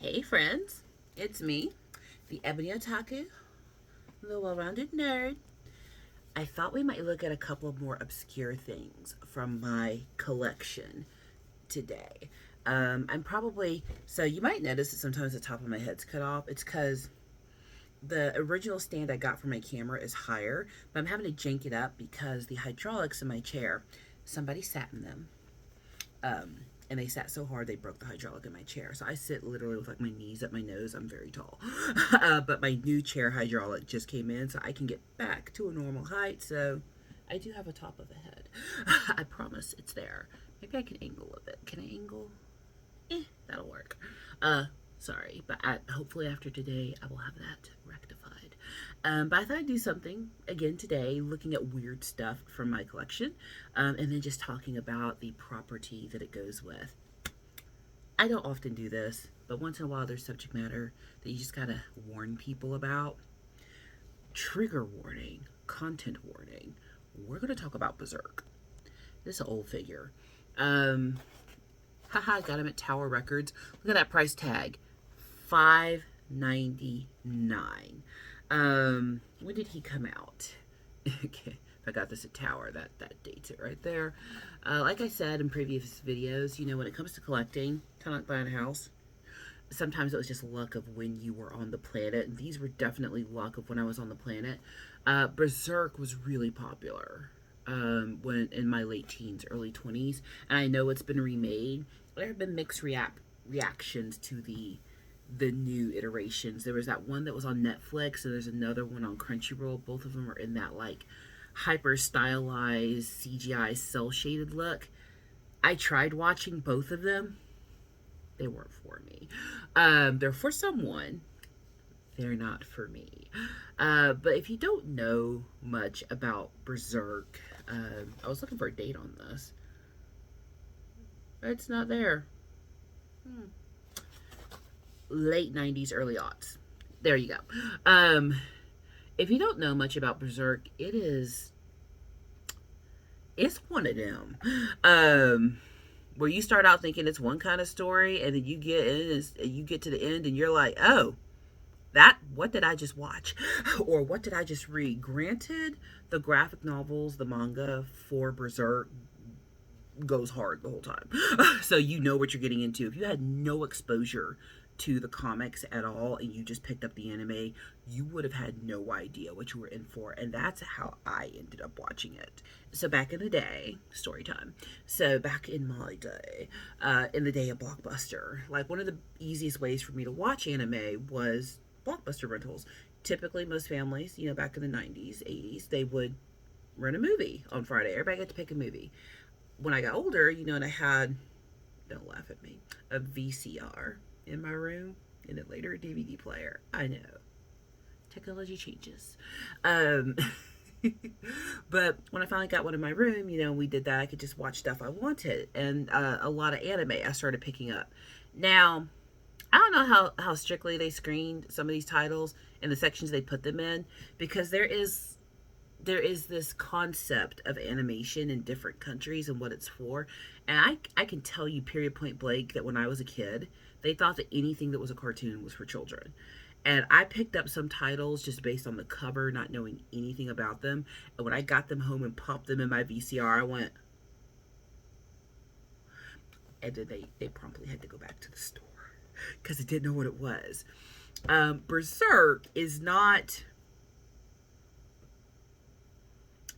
Hey friends, it's me, the Ebony Otaku, the well-rounded nerd. I thought we might look at a couple of more obscure things from my collection today. I'm probably, so you might notice that sometimes the top of my head's cut off. It's because the original stand I got for my camera is higher, but I'm having to jank it up because the hydraulics in my chair, somebody sat in them. And they sat so hard they broke the hydraulic in my chair. So I sit literally with like my knees at my nose. I'm very tall. But my new chair hydraulic just came in, so I can get back to a normal height. So I do have a top of a head. I promise it's there. Maybe I can angle a bit. Can I angle? That'll work. Sorry, but hopefully after today I will have that rectified. But I thought I'd do something again today, looking at weird stuff from my collection, and then just talking about the property that it goes with. I don't often do this, but once in a while there's subject matter that you just gotta warn people about. Trigger warning, content warning. We're gonna talk about Berserk. This is an old figure. Haha, got him at Tower Records. Look at that price tag. $5.99. When did he come out? Okay, if I got this at Tower, that dates it right there. Like I said in previous videos, when it comes to collecting, kind of like buying a house, sometimes it was just luck of when you were on the planet, and these were definitely luck of when I was on the planet. Berserk was really popular when in my late teens, early 20s, and I know it's been remade. There have been mixed reactions to the new iterations. There was that one that was on Netflix, and there's another one on Crunchyroll. Both of them are in that like hyper stylized CGI cell shaded look. I tried watching both of them. They weren't for me. They're for someone. They're not for me. But if you don't know much about Berserk, I was looking for a date on this. It's not there. Late 90s, early aughts. There you go. If you don't know much about Berserk, it's one of them. Where you start out thinking it's one kind of story, and then you get to the end and you're like, oh, what did I just watch? Or what did I just read? Granted, the graphic novels, the manga for Berserk goes hard the whole time. So you know what you're getting into. If you had no exposure to the comics at all and you just picked up the anime, you would have had no idea what you were in for. And that's how I ended up watching it. So back in the day, story time. So back in my day, in the day of Blockbuster, like one of the easiest ways for me to watch anime was Blockbuster rentals. Typically, most families, back in the 90s, 80s, they would rent a movie on Friday. Everybody got to pick a movie. When I got older, and I had, don't laugh at me, a VCR in my room and then later a DVD player. I know. Technology changes. But when I finally got one in my room, we did that. I could just watch stuff I wanted. And a lot of anime I started picking up. Now, I don't know how strictly they screened some of these titles and the sections they put them in, because there is this concept of animation in different countries and what it's for. And I can tell you period point blank that when I was a kid, they thought that anything that was a cartoon was for children. And I picked up some titles just based on the cover, not knowing anything about them. And when I got them home and popped them in my VCR, I went, and then they promptly had to go back to the store because it didn't know what it was. Berserk is not...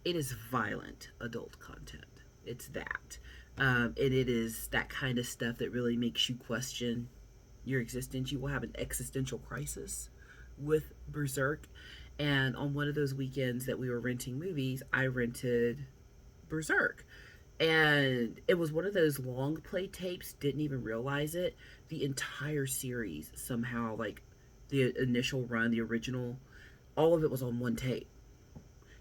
It is violent adult content. It's that. And it is that kind of stuff that really makes you question your existence. You will have an existential crisis with Berserk. And on one of those weekends that we were renting movies, I rented Berserk. And it was one of those long play tapes, didn't even realize it. The entire series somehow, like the initial run, the original, all of it was on one tape.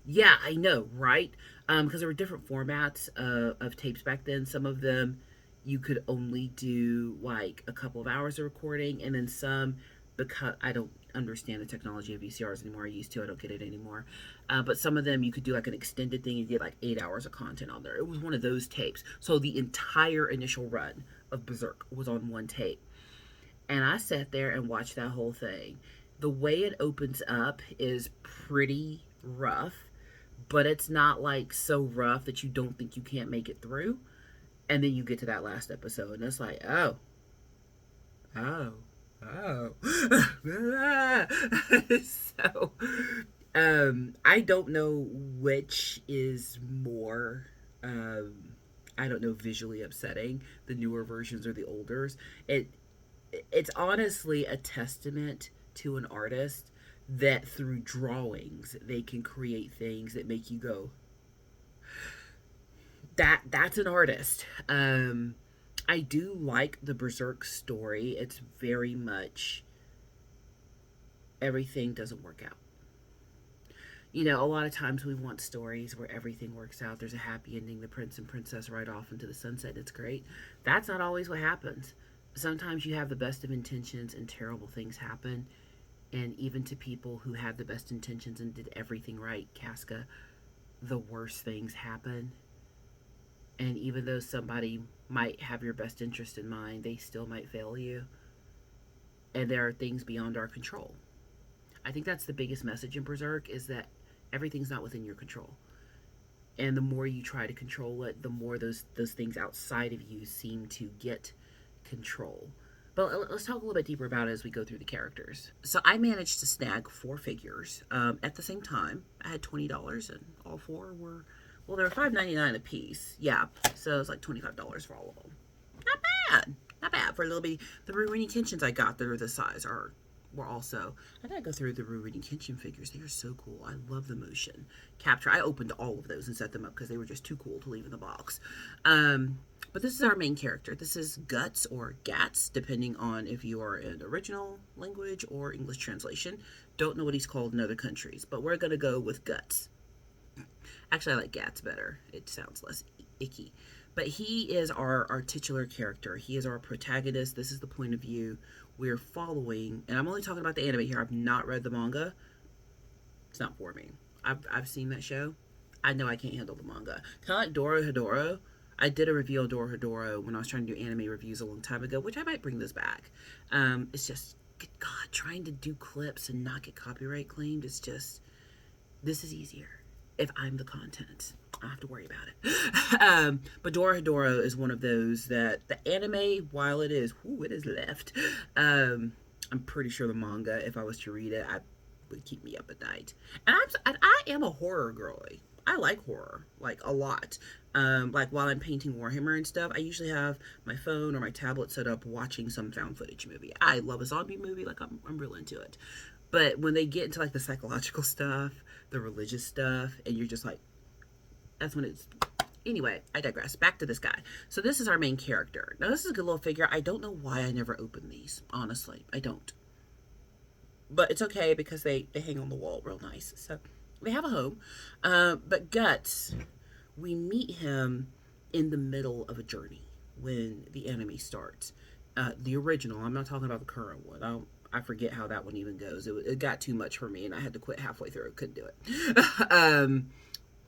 Yeah, I know, right? Because there were different formats of tapes back then. Some of them you could only do like a couple of hours of recording, and then some, because I don't understand the technology of VCRs anymore. I used to, I don't get it anymore. But some of them you could do like an extended thing and get like 8 hours of content on there. It was one of those tapes. So the entire initial run of Berserk was on one tape. And I sat there and watched that whole thing. The way it opens up is pretty rough, but it's not like so rough that you don't think you can't make it through. And then you get to that last episode, and it's like, oh, oh, oh. So, I don't know which is more, I don't know, visually upsetting, the newer versions or the olders. It it's honestly a testament to an artist that through drawings they can create things that make you go, that's an artist. I do like the Berserk story. It's very much everything doesn't work out. You know, a lot of times we want stories where everything works out. There's a happy ending, the prince and princess ride off into the sunset. It's great. That's not always what happens. Sometimes you have the best of intentions and terrible things happen. And even to people who had the best intentions and did everything right, Casca, the worst things happen. And even though somebody might have your best interest in mind, they still might fail you. And there are things beyond our control. I think that's the biggest message in Berserk is that everything's not within your control. And the more you try to control it, the more those things outside of you seem to get control. But let's talk a little bit deeper about it as we go through the characters. So I managed to snag 4 figures at the same time. I had $20, and all four were, well, they were $5.99 a piece. Yeah, so it was like $25 for all of them. Not bad, not bad for a little bit. The Rurouni Kenshin's I got that are this size are were also. I gotta go through the Rurouni Kenshin figures. They are so cool. I love the motion capture. I opened all of those and set them up because they were just too cool to leave in the box. But this is our main character. This is Guts or Gats, depending on if you are in original language or English translation. Don't know what he's called in other countries, but we're gonna go with Guts. Actually, I like Gats better. It sounds less icky. But he is our titular character. He is our protagonist. This is the point of view we're following. And I'm only talking about the anime here. I've not read the manga. It's not for me. I've seen that show. I know I can't handle the manga. Kind of like Dorohedoro. I did a review of Dorohedoro when I was trying to do anime reviews a long time ago, which I might bring this back. It's just, God, trying to do clips and not get copyright claimed. It's just, this is easier if I'm the content. I don't have to worry about it. But Dorohedoro is one of those that the anime, while it is, it is left. I'm pretty sure the manga, if I was to read it, I would keep me up at night. And I am a horror girly. I like horror, like a lot. Like while I'm painting Warhammer and stuff, I usually have my phone or my tablet set up watching some found footage movie. I love a zombie movie, like I'm real into it. But when they get into like the psychological stuff, the religious stuff, and you're just like, that's when it's. Anyway, I digress. Back to this guy. So this is our main character. Now this is a good little figure. I don't know why I never opened these. Honestly, I don't. But it's okay because they hang on the wall real nice. So they have a home. But Guts, we meet him in the middle of a journey when the anime starts. The original. I'm not talking about the current one. I forget how that one even goes. It got too much for me, and I had to quit halfway through. Couldn't do it.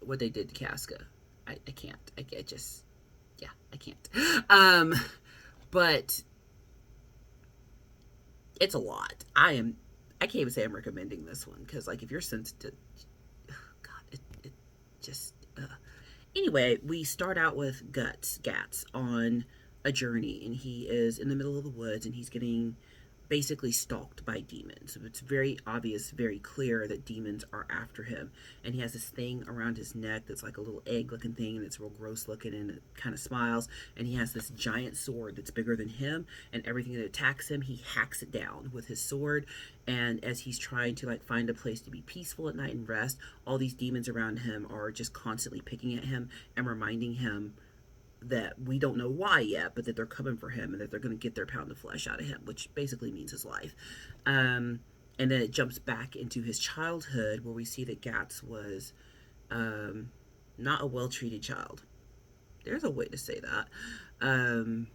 What they did to Casca, I can't. I just, yeah, I can't. But it's a lot. I can't even say I'm recommending this one because, like, if you're sensitive, God, it just. Anyway, we start out with Gats, on a journey, and he is in the middle of the woods, and he's getting basically stalked by demons. So it's very obvious, very clear that demons are after him. And he has this thing around his neck that's like a little egg looking thing, and it's real gross looking, and it kind of smiles. And he has this giant sword that's bigger than him, and everything that attacks him, he hacks it down with his sword. And as he's trying to like find a place to be peaceful at night and rest, all these demons around him are just constantly picking at him and reminding him that we don't know why yet, but that they're coming for him and that they're going to get their pound of flesh out of him, which basically means his life. And then it jumps back into his childhood where we see that Gats was not a well-treated child. There's a way to say that.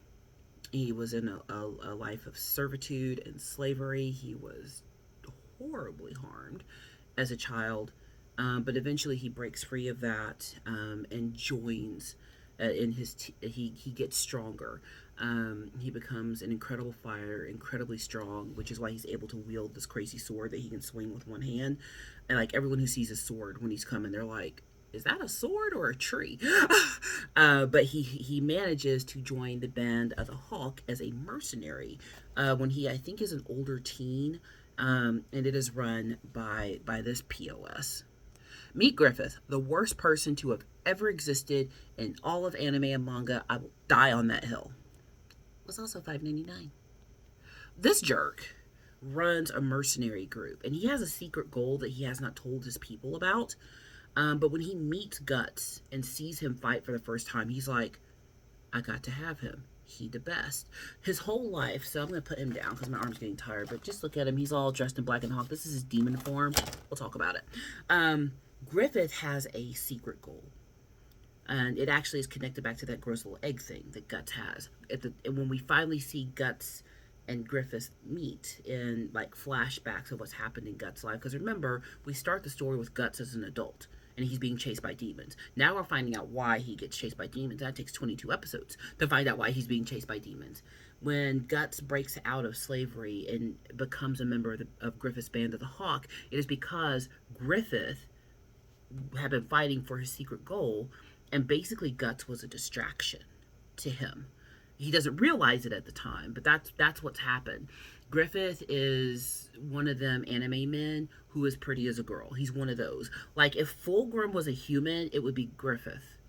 He was in a life of servitude and slavery. He was horribly harmed as a child, but eventually he breaks free of that and joins in he gets stronger. He becomes an incredible fighter, incredibly strong, which is why he's able to wield this crazy sword that he can swing with one hand. And like everyone who sees his sword when he's coming, they're like, "Is that a sword or a tree?" But he manages to join the band of the Hawk as a mercenary when he, I think, is an older teen, and it is run by this POS. Meet Griffith, the worst person to have ever existed in all of anime and manga. I will die on that hill. Was also $5.99. This jerk runs a mercenary group, and he has a secret goal that he has not told his people about. But when he meets Guts and sees him fight for the first time, he's like, I got to have him. He the best. His whole life, so I'm going to put him down because my arm's getting tired, but just look at him. He's all dressed in black and hawk. This is his demon form. We'll talk about it. Griffith has a secret goal. And it actually is connected back to that gross little egg thing that Guts has. And when we finally see Guts and Griffith meet in like flashbacks of what's happened in Guts' life. Because remember, we start the story with Guts as an adult and he's being chased by demons. Now we're finding out why he gets chased by demons. That takes 22 episodes to find out why he's being chased by demons. When Guts breaks out of slavery and becomes a member of Griffith's band of the Hawk, it is because Griffith had been fighting for his secret goal, and basically Guts was a distraction to him. He doesn't realize it at the time, but that's what's happened. Griffith is one of them anime men who is pretty as a girl. He's one of those. Like, if Fulgrim was a human, it would be Griffith.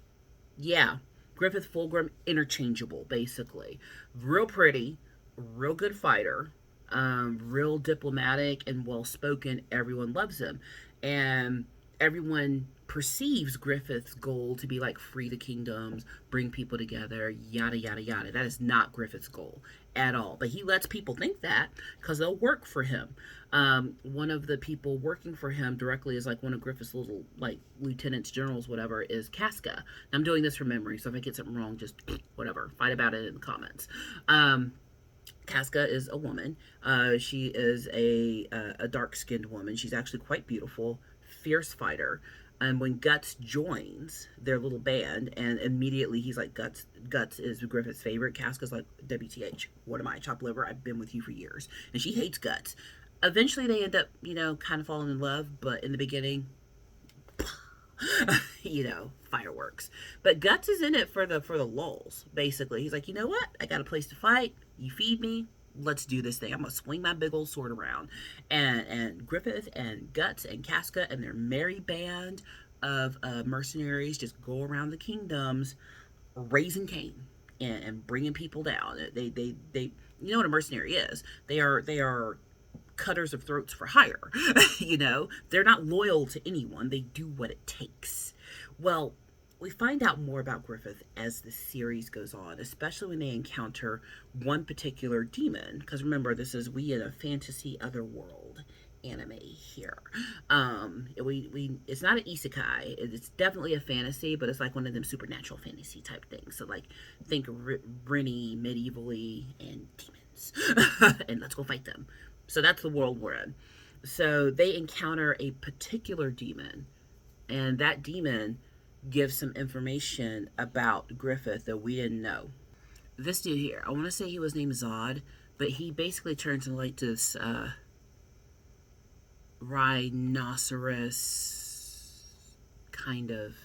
Yeah, Griffith, Fulgrim, interchangeable, basically. Real pretty, real good fighter, real diplomatic and well-spoken. Everyone loves him. And everyone perceives Griffith's goal to be like free the kingdoms, bring people together, yada, yada, yada. That is not Griffith's goal at all. But he lets people think that because they'll work for him. One of the people working for him directly is like one of Griffith's little like lieutenants, generals, whatever, is Casca. Now, I'm doing this from memory, so if I get something wrong, just whatever, fight about it in the comments. Casca is a woman. She is a dark-skinned woman. She's actually quite beautiful, fierce fighter. And when Guts joins their little band, and immediately he's like, Guts is Griffith's favorite. Casca's like, WTH, what am I, chopped liver? I've been with you for years. And she hates Guts. Eventually they end up, kind of falling in love, but in the beginning, fireworks. But Guts is in it for the lulz, basically. He's like, you know what? I got a place to fight. You feed me. Let's do this thing. I'm going to swing my big old sword around. And Griffith and Guts and Casca and their merry band of mercenaries just go around the kingdoms raising Cain and bringing people down. They you know what a mercenary is. They are cutters of throats for hire. They're not loyal to anyone. They do what it takes. Well, we find out more about Griffith as the series goes on, especially when they encounter one particular demon. Because remember, we in a fantasy otherworld anime here. It's not an isekai. It's definitely a fantasy, but it's like one of them supernatural fantasy type things. So like, think Rennie, medievally, and demons, and let's go fight them. So that's the world we're in. So they encounter a particular demon, and that demon gives some information about Griffith that we didn't know. This dude here, I want to say he was named Zod, but he basically turns into like this rhinoceros kind of,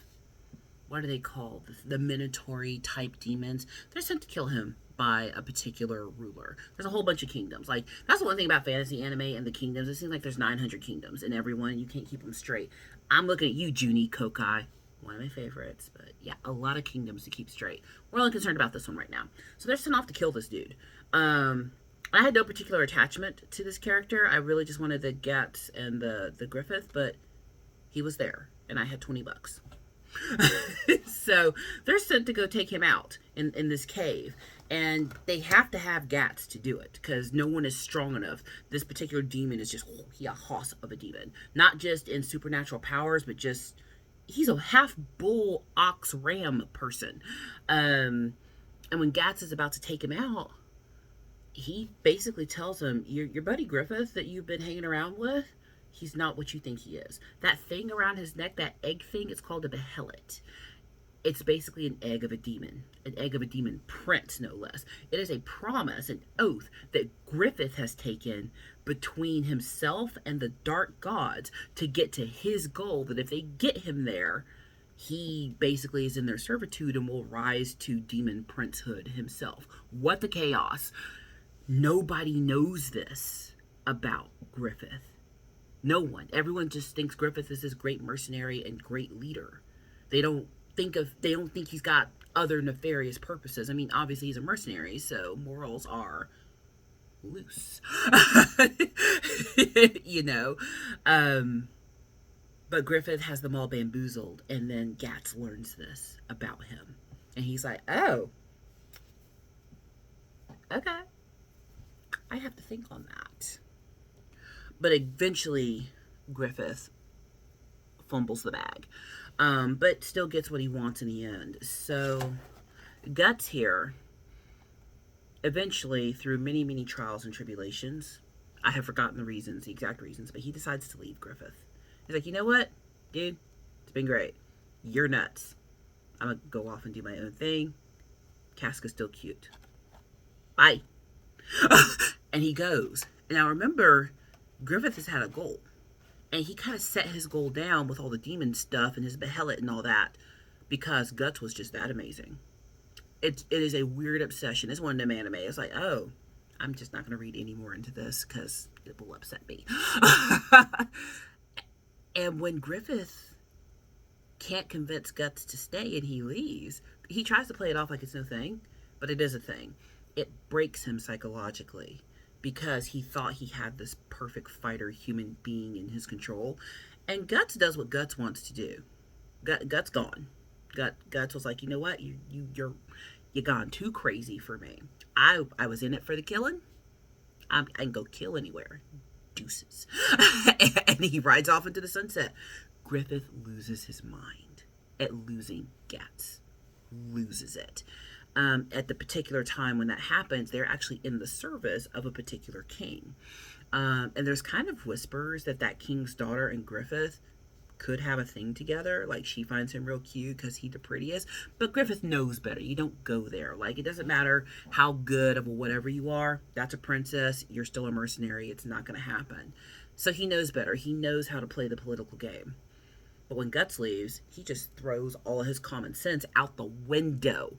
what are they called? The Minotaur type demons. They're sent to kill him by a particular ruler. There's a whole bunch of kingdoms. Like, that's the one thing about fantasy anime and the kingdoms. It seems like there's 900 kingdoms in everyone. You can't keep them straight. I'm looking at you, Junie Kokai. One of my favorites, but yeah, a lot of kingdoms to keep straight. We're only concerned about this one right now. So they're sent off to kill this dude. I had no particular attachment to this character. I really just wanted the Guts and the Griffith, but he was there, and I had $20. So they're sent to go take him out in this cave, and they have to have Guts to do it because no one is strong enough. This particular demon is just a hoss of a demon, not just in supernatural powers, but just he's a half bull ox ram person. And when Guts is about to take him out, he basically tells him, your buddy Griffith that you've been hanging around with, he's not what you think he is. That thing around his neck, that egg thing, it's called a behelit. It's basically an egg of a demon prince, no less. It is a promise, an oath that Griffith has taken between himself and the dark gods to get to his goal, that if they get him there, he basically is in their servitude and will rise to demon princehood himself. What the chaos! Nobody knows this about Griffith. No one. Everyone just thinks Griffith is this great mercenary and great leader. They don't they don't think he's got other nefarious purposes. I mean, obviously he's a mercenary, so morals are loose. you know. But Griffith has them all bamboozled, and then Gats learns this about him. And he's like, oh, okay. I have to think on that. But eventually, Griffith fumbles the bag. But still gets what he wants in the end. So, Guts here, eventually, through many, many trials and tribulations, I have forgotten the reasons, the exact reasons, but he decides to leave Griffith. He's like, you know what, dude? It's been great. You're nuts. I'm going to go off and do my own thing. Casca's still cute. Bye. And he goes. Now, remember, Griffith has had a goal. And he kind of set his goal down with all the demon stuff and his behelit and all that because Guts was just that amazing. It is a weird obsession. It's one of them anime. It's like, oh, I'm just not going to read any more into this because it will upset me. And when Griffith can't convince Guts to stay and he leaves, he tries to play it off like it's no thing, but it is a thing. It breaks him psychologically because he thought he had this perfect fighter human being in his control. And Guts does what Guts wants to do. Guts gone. Guts was like, you know what? You're gone too crazy for me. I was in it for the killing. I can go kill anywhere. Deuces. And he rides off into the sunset. Griffith loses his mind at losing Gats. Loses it. At the particular time when that happens, they're actually in the service of a particular king. And there's kind of whispers that king's daughter and Griffith could have a thing together. Like, she finds him real cute because he's the prettiest. But Griffith knows better. You don't go there. Like, it doesn't matter how good of a whatever you are. That's a princess. You're still a mercenary. It's not going to happen. So he knows better. He knows how to play the political game. But when Guts leaves, he just throws all of his common sense out the window.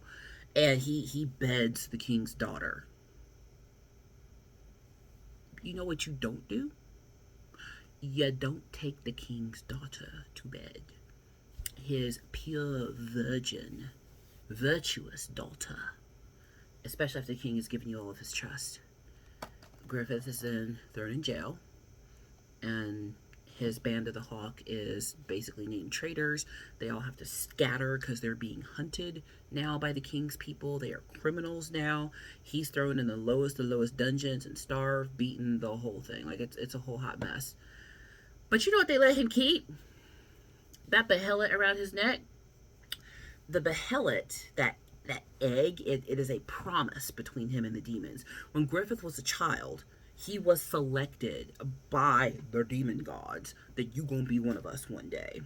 And he beds the king's daughter. You know what you don't do? You don't take the king's daughter to bed. His pure virgin, virtuous daughter. Especially after the king has given you all of his trust. Griffith is then thrown in jail. And his band of the Hawk is basically named traitors. They all have to scatter because they're being hunted now by the king's people. They are criminals now. He's thrown in the lowest dungeons and starved, beaten, the whole thing. Like, it's a whole hot mess. But you know what they let him keep? That behelit around his neck. The behelit, that egg, it is a promise between him and the demons. When Griffith was a child, he was selected by the demon gods that you gonna be one of us one day.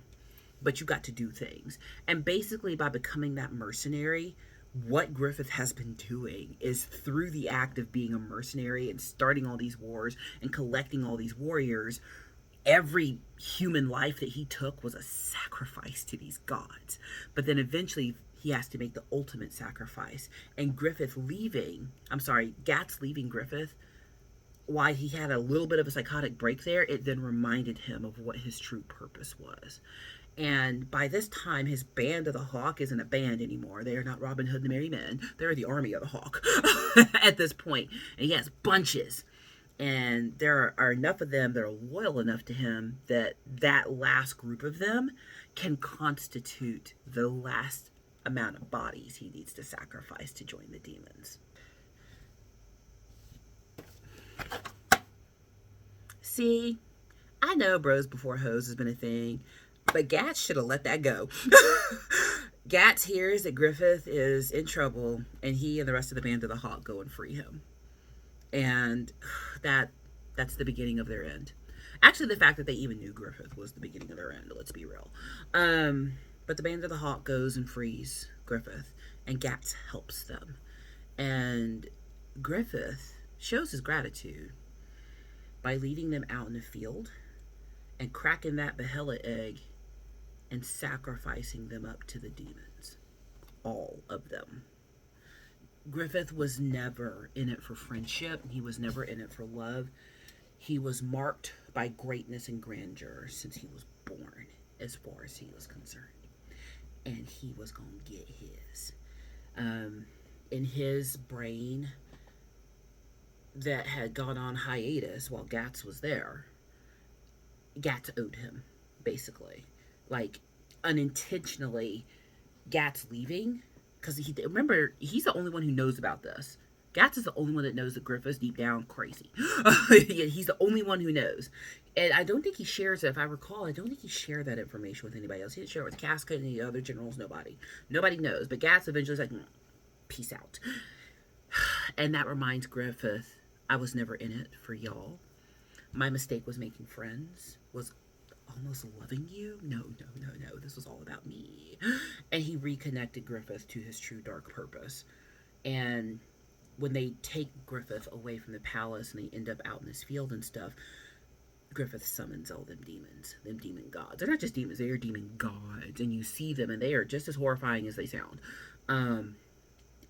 But you got to do things. And basically by becoming that mercenary, what Griffith has been doing is through the act of being a mercenary and starting all these wars and collecting all these warriors, every human life that he took was a sacrifice to these gods. But then eventually he has to make the ultimate sacrifice. And Gats leaving Griffith, why he had a little bit of a psychotic break there, it then reminded him of what his true purpose was. And by this time, his band of the Hawk isn't a band anymore. They are not Robin Hood and the Merry Men. They're the army of the Hawk at this point. And he has bunches. And there are enough of them that are loyal enough to him that last group of them can constitute the last amount of bodies he needs to sacrifice to join the demons. See, I know bros before hoes has been a thing, but Gats should have let that go. Gats hears that Griffith is in trouble, and he and the rest of the band of the Hawk go and free him. And that's the beginning of their end. Actually, the fact that they even knew Griffith was the beginning of their end, let's be real. But the Band of the Hawk goes and frees Griffith, and Gats helps them. And Griffith shows his gratitude by leading them out in the field and cracking that Behelit egg and sacrificing them up to the demons. All of them. Griffith was never in it for friendship. He was never in it for love. He was marked by greatness and grandeur since he was born, as far as he was concerned. And he was going to get his. In his brain that had gone on hiatus while Gats was there, Gats owed him, basically. Like, unintentionally, Gats leaving, because remember, he's the only one who knows about this. Gats is the only one that knows that Griffith's deep down crazy. He's the only one who knows. And I don't think he shares it. If I recall, I don't think he shared that information with anybody else. He didn't share it with Casca and the other generals, nobody. Nobody knows. But Gats eventually is like, peace out. And that reminds Griffith, I was never in it for y'all. My mistake was making friends, was almost loving you. No. This was all about me. And he reconnected Griffith to his true dark purpose. And when they take Griffith away from the palace and they end up out in this field and stuff, Griffith summons all them demons, them demon gods. They're not just demons, they are demon gods. And you see them and they are just as horrifying as they sound.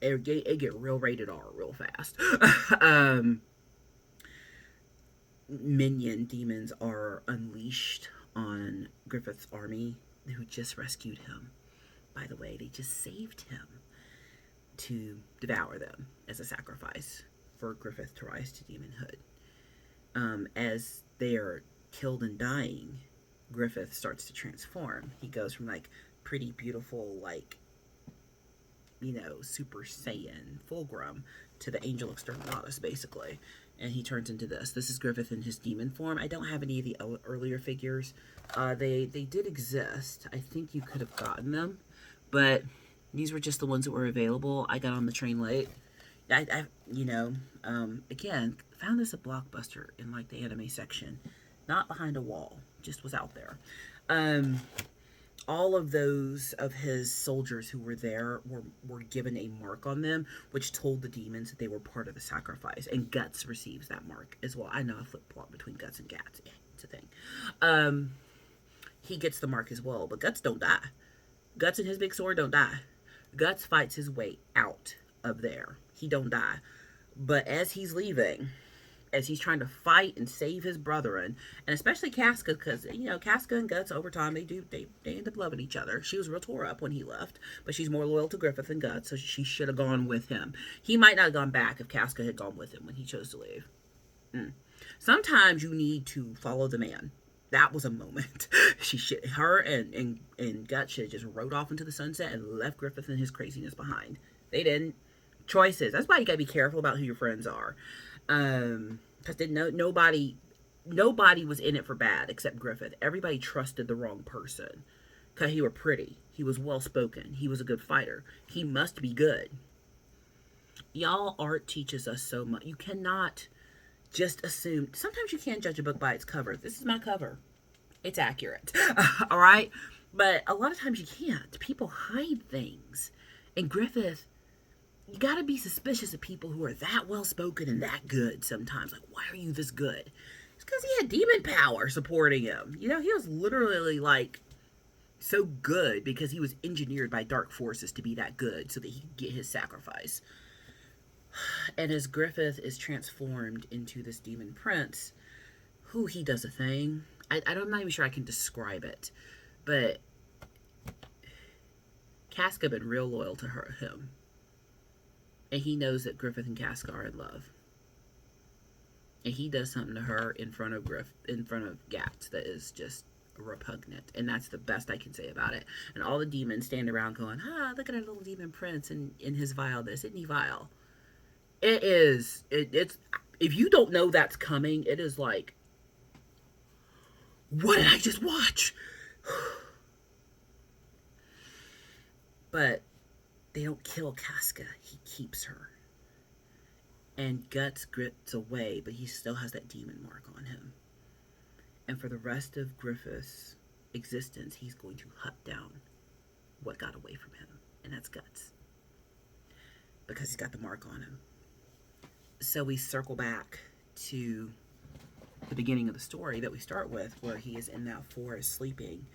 It get real rated R real fast. Minion demons are unleashed on Griffith's army, who just rescued him. By the way, they just saved him to devour them as a sacrifice for Griffith to rise to demonhood. As they are killed and dying, Griffith starts to transform. He goes from like pretty beautiful, like, Super Saiyan Fulgrim to the Angel Exterminatus, basically. And he turns into this. This is Griffith in his demon form. I don't have any of the earlier figures. They did exist. I think you could have gotten them, but these were just the ones that were available. I got on the train late. Again, found this at Blockbuster in like the anime section, not behind a wall, just was out there. All of those of his soldiers who were there were given a mark on them, which told the demons that they were part of the sacrifice. And Guts receives that mark as well. I know I flip-flop between Guts and Gats. Yeah, it's a thing. He gets the mark as well, but Guts don't die. Guts and his big sword don't die. Guts fights his way out of there. He don't die. But as he's leaving, as he's trying to fight and save his brethren, and especially Casca, because, Casca and Guts, over time, they end up loving each other. She was real tore up when he left, but she's more loyal to Griffith than Guts, so she should have gone with him. He might not have gone back if Casca had gone with him when he chose to leave. Sometimes you need to follow the man. That was a moment. Her and Guts should have just rode off into the sunset and left Griffith and his craziness behind. They didn't. Choices. That's why you gotta be careful about who your friends are. Because nobody was in it for bad except Griffith. Everybody trusted the wrong person. Because he were pretty. He was well spoken. He was a good fighter. He must be good. Y'all, art teaches us so much. You cannot just assume. Sometimes you can't judge a book by its cover. This is my cover. It's accurate. All right? But a lot of times you can't. People hide things. And Griffith, you gotta be suspicious of people who are that well-spoken and that good sometimes. Like, why are you this good? It's because he had demon power supporting him. He was literally, like, so good because he was engineered by dark forces to be that good so that he could get his sacrifice. And as Griffith is transformed into this demon prince, he does a thing. I'm not even sure I can describe it, but Casca been real loyal to him. And he knows that Griffith and Casca are in love. And he does something to her in front of Gats that is just repugnant. And that's the best I can say about it. And all the demons stand around going, look at our little demon prince in his vileness. Isn't he vile? It is. It's, if you don't know that's coming, it is like, what did I just watch? But they don't kill Casca. He keeps her. And Guts grips away, but he still has that demon mark on him. And for the rest of Griffith's existence, he's going to hunt down what got away from him, and that's Guts, because he's got the mark on him. So we circle back to the beginning of the story that we start with, where he is in that forest sleeping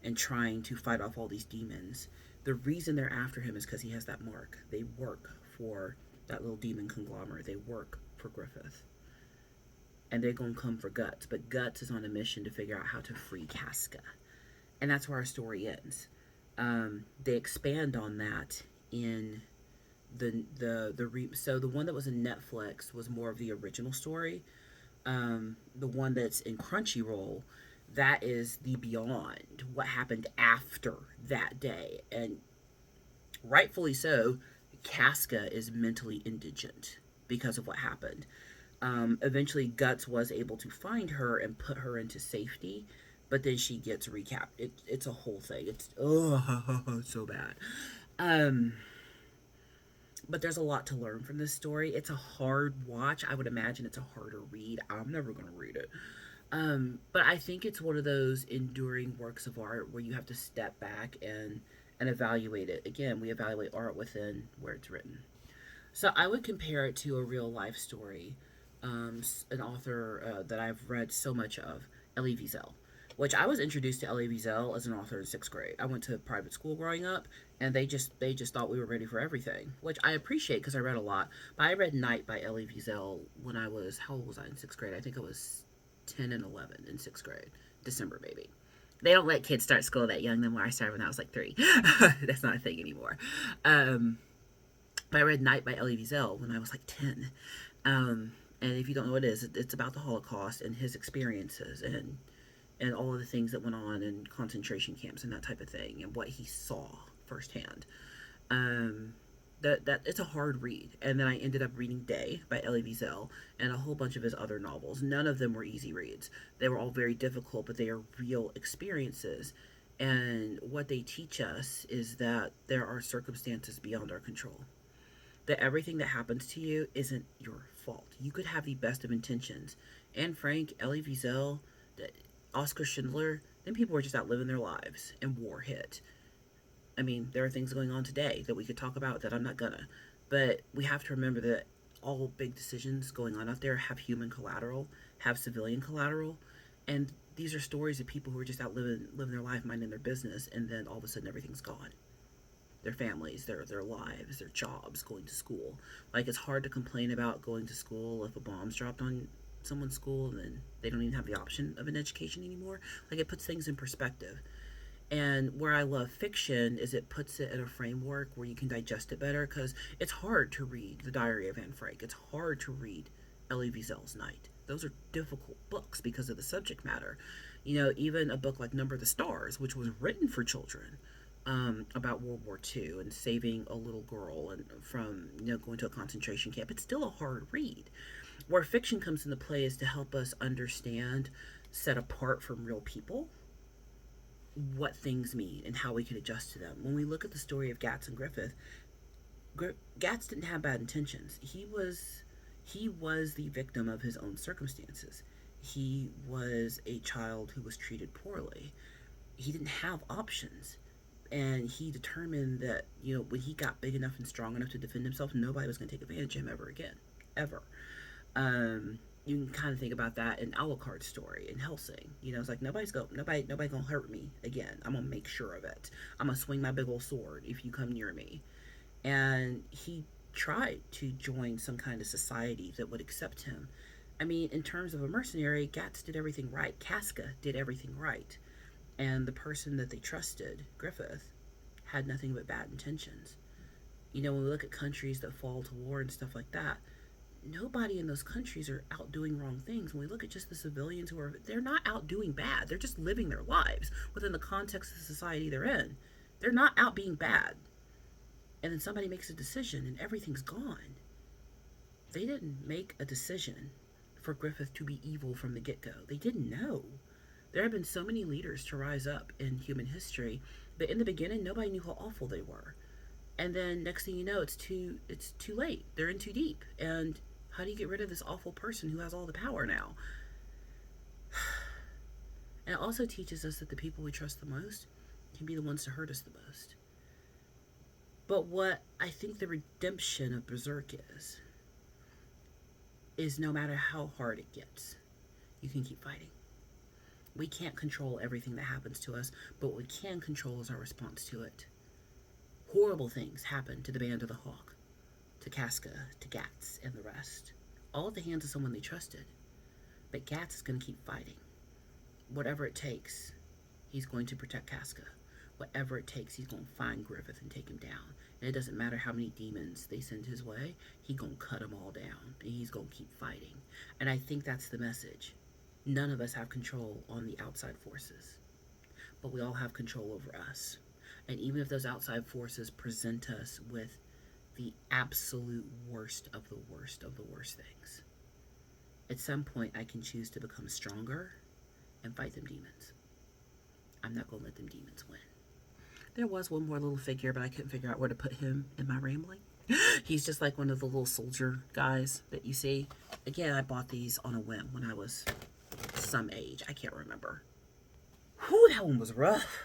and trying to fight off all these demons. The reason they're after him is because he has that mark. They work for that little demon conglomerate. They work for Griffith. And they're going to come for Guts. But Guts is on a mission to figure out how to free Casca. And that's where our story ends. They expand on that in so the one that was in Netflix was more of the original story. The one that's in Crunchyroll, that is the beyond, what happened after that day. And rightfully so, Casca is mentally indigent because of what happened. Eventually Guts was able to find her and put her into safety, but then she gets recapped. It's a whole thing. It's so bad. But there's a lot to learn from this story. It's a hard watch. I would imagine it's a harder read. I'm never going to read it. But I think it's one of those enduring works of art where you have to step back and evaluate it. Again, we evaluate art within where it's written. So I would compare it to a real life story. An author that I've read so much of, Elie Wiesel, which I was introduced to Elie Wiesel as an author in 6th grade. I went to private school growing up, and they just thought we were ready for everything, which I appreciate because I read a lot. But I read Night by Elie Wiesel when I was, how old was I in 6th grade? I think I was 10 and 11 in 6th grade. December, maybe. They don't let kids start school that young than where I started when I was like 3. That's not a thing anymore. But I read Night by Elie Wiesel when I was like 10. And if you don't know what it is, it's about the Holocaust and his experiences and all of the things that went on in concentration camps and that type of thing and what he saw firsthand. That it's a hard read. And then I ended up reading Day by Elie Wiesel and a whole bunch of his other novels. None of them were easy reads. They were all very difficult, but they are real experiences. And what they teach us is that there are circumstances beyond our control. That everything that happens to you isn't your fault. You could have the best of intentions. Anne Frank, Elie Wiesel, Oskar Schindler, then people were just out living their lives and war hit. I mean, there are things going on today that we could talk about that I'm not gonna. But we have to remember that all big decisions going on out there have human collateral, have civilian collateral, and these are stories of people who are just out living their life, minding their business, and then all of a sudden everything's gone. Their families, their lives, their jobs, going to school. Like, it's hard to complain about going to school if a bomb's dropped on someone's school and then they don't even have the option of an education anymore. Like, it puts things in perspective. And where I love fiction is it puts it in a framework where you can digest it better, because it's hard to read The Diary of Anne Frank. It's hard to read Elie Wiesel's Night. Those are difficult books because of the subject matter. You know, even a book like Number the Stars, which was written for children, about World War II and saving a little girl and from going to a concentration camp. It's still a hard read. Where fiction comes into play is to help us understand, set apart from real people, what things mean and how we can adjust to them. When we look at the story of Gats and Griffith, Gats didn't have bad intentions. He was the victim of his own circumstances. He was a child who was treated poorly. He didn't have options. And he determined that, when he got big enough and strong enough to defend himself, nobody was going to take advantage of him ever again. Ever. You can kind of think about that in Alucard's story in Hellsing. It's like nobody gonna hurt me again. I'm gonna make sure of it. I'm gonna swing my big old sword if you come near me. And he tried to join some kind of society that would accept him. I mean, in terms of a mercenary, Gats did everything right. Casca did everything right. And the person that they trusted, Griffith, had nothing but bad intentions. When we look at countries that fall to war and stuff like that, nobody in those countries are out doing wrong things. When we look at just the civilians they're not out doing bad. They're just living their lives within the context of the society they're in. They're not out being bad. And then somebody makes a decision and everything's gone. They didn't make a decision for Griffith to be evil from the get-go. They didn't know. There have been so many leaders to rise up in human history, but in the beginning, nobody knew how awful they were. And then next thing you know, it's too late. They're in too deep. And how do you get rid of this awful person who has all the power now? And it also teaches us that the people we trust the most can be the ones to hurt us the most. But what I think the redemption of Berserk is no matter how hard it gets, you can keep fighting. We can't control everything that happens to us, but what we can control is our response to it. Horrible things happen to the Band of the Hawk, to Casca, to Gats, and the rest. All at the hands of someone they trusted. But Gats is going to keep fighting. Whatever it takes, he's going to protect Casca. Whatever it takes, he's going to find Griffith and take him down. And it doesn't matter how many demons they send his way, he's going to cut them all down. And he's going to keep fighting. And I think that's the message. None of us have control on the outside forces. But we all have control over us. And even if those outside forces present us with the absolute worst of the worst of the worst things, at some point I can choose to become stronger and fight them demons. I'm not going to let them demons win. There was one more little figure, but I couldn't figure out where to put him in my rambling. He's just like one of the little soldier guys that you see. Again, I bought these on a whim when I was some age. I can't remember. Whew, that one was rough.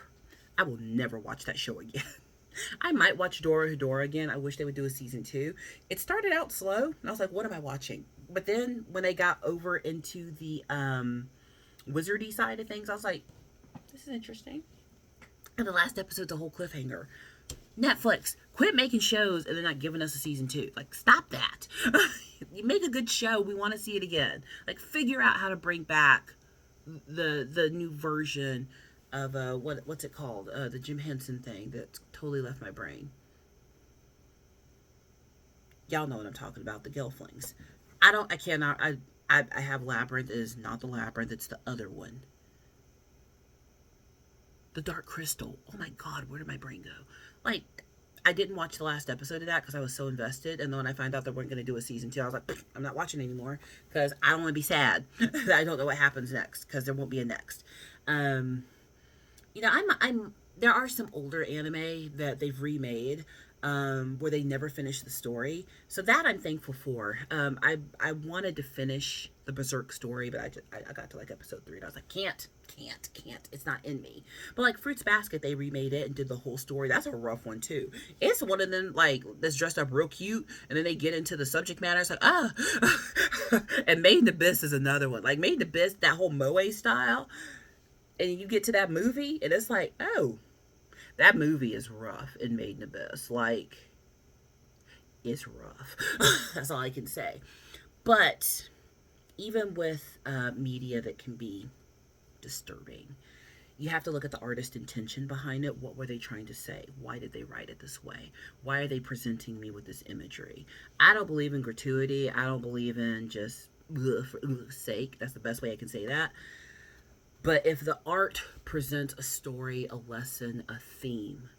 I will never watch that show again. I might watch Dora Hedora again. I wish they would do a season 2. It started out slow, and I was like, what am I watching? But then when they got over into the wizardy side of things, I was like, this is interesting. And the last episode's a whole cliffhanger. Netflix, quit making shows and then not giving us a season 2. Like, stop that. You make a good show, we want to see it again. Like, figure out how to bring back the new version of what's it called? The Jim Henson thing that totally left my brain. Y'all know what I'm talking about, the Gelflings. I have Labyrinth. It is not the Labyrinth, it's the other one. The Dark Crystal. Oh my god, where did my brain go? Like, I didn't watch the last episode of that because I was so invested, and then when I found out they weren't going to do a season 2, I was like, I'm not watching anymore because I don't want to be sad that I don't know what happens next, because there won't be a next. You know, there are some older anime that they've remade where they never finished the story, so that I'm thankful for. I wanted to finish the Berserk story, but I got to like episode 3 and I was like, can't, it's not in me. But like Fruits Basket, they remade it and did the whole story. That's a rough one too. It's one of them like that's dressed up real cute, and then they get into the subject matter. It's like and Made in Abyss is another one. Like Made in Abyss, that whole moe style, and you get to that movie and it's like, oh, that movie is rough in Made in Abyss. Like, it's rough. That's all I can say. But even with media that can be disturbing, you have to look at the artist's intention behind it. What were they trying to say? Why did they write it this way? Why are they presenting me with this imagery? I don't believe in gratuity. I don't believe in just for sake. That's the best way I can say that. But if the art presents a story, a lesson, a theme,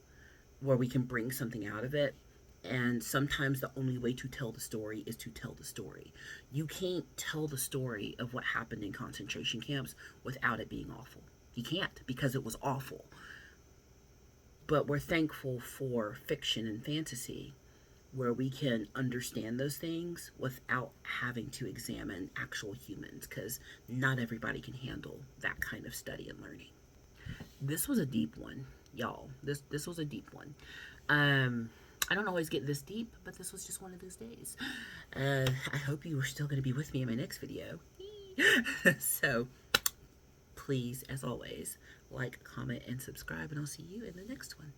where we can bring something out of it, and sometimes the only way to tell the story is to tell the story. You can't tell the story of what happened in concentration camps without it being awful. You can't, because it was awful. But we're thankful for fiction and fantasy where we can understand those things without having to examine actual humans, because not everybody can handle that kind of study and learning. This was a deep one, y'all. This was a deep one. I don't always get this deep, but this was just one of those days. I hope you are still going to be with me in my next video. So, please, as always, like, comment, and subscribe, and I'll see you in the next one.